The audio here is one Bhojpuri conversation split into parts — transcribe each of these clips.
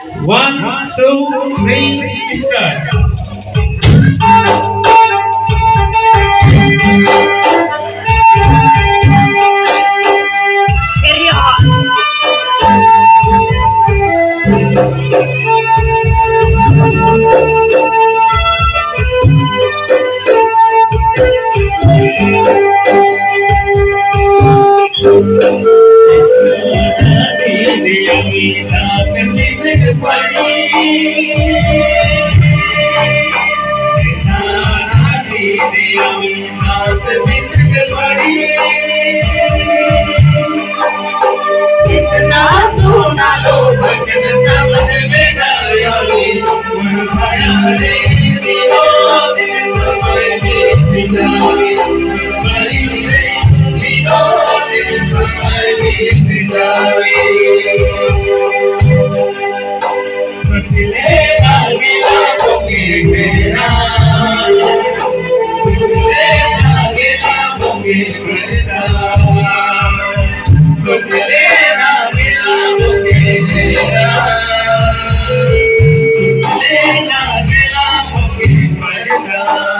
1, 2, 3, start. इतना सुना लो भजन समझ में न आवे मन भया रे दिलो दिन समय बीत जावे मरी रे दिलो दिन समय बीत जावे ले आगिला बोके मेरा ले आगिला बोके मेरा ले आगिला बोके मेरा ले आगिला बोके मेरा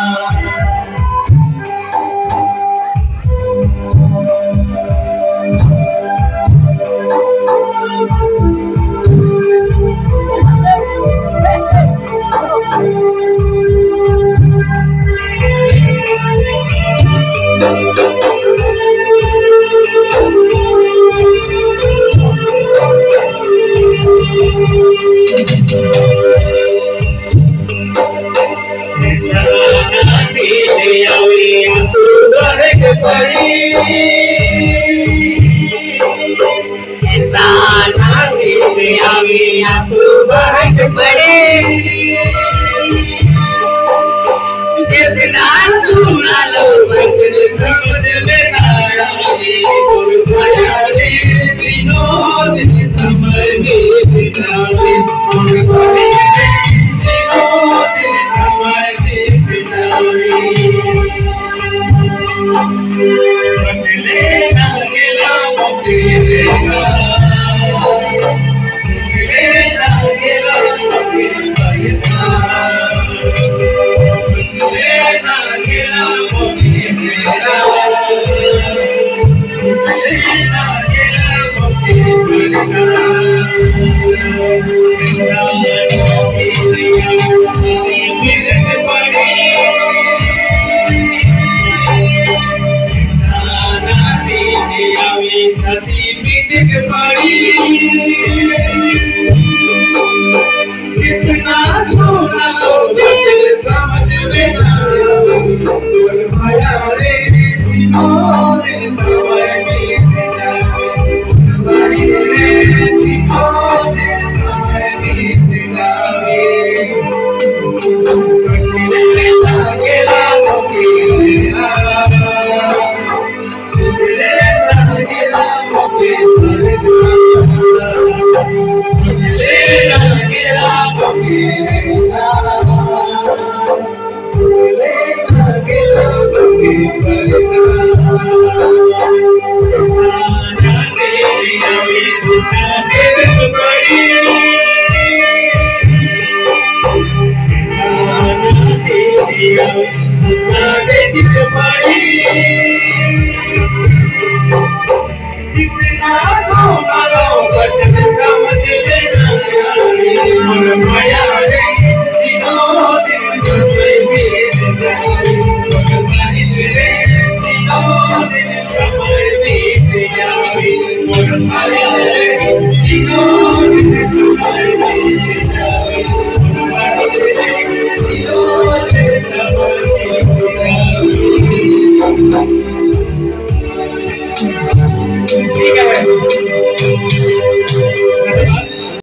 जितना सुना लो भजन समझ में न आवे और भया रे दिनों दिन समय बीत जावे और भया रे दिनों दिन समय बीत जावे बदले ना गेला मोके देगा बदले ना गेला मोके पैसा लेना गेला मोके मेरा लेना गेला मोके मेरा मिलन पड़ी नाना दीदी आवी छाती मिलन पड़ी कितना सोना लो भजन समझ में न आवे और भया रे दिनों दिन समय बीत जावे मरी रे दिनों दिन समय बीत जावे लेना गेला मोके मेरा लेना गेला मोके मेरा लेना गेला मोके मेरा लेना गेला मोके जितना सोना लो भजन समझ में न आवे मन भया रे दिनों दिन समय बीत जावे मरी रे दिनों दिन समय बीत जावे मन भया रे दिनों दिन समय बीत जावे मरी रे दिनों दिन समय बीत जावे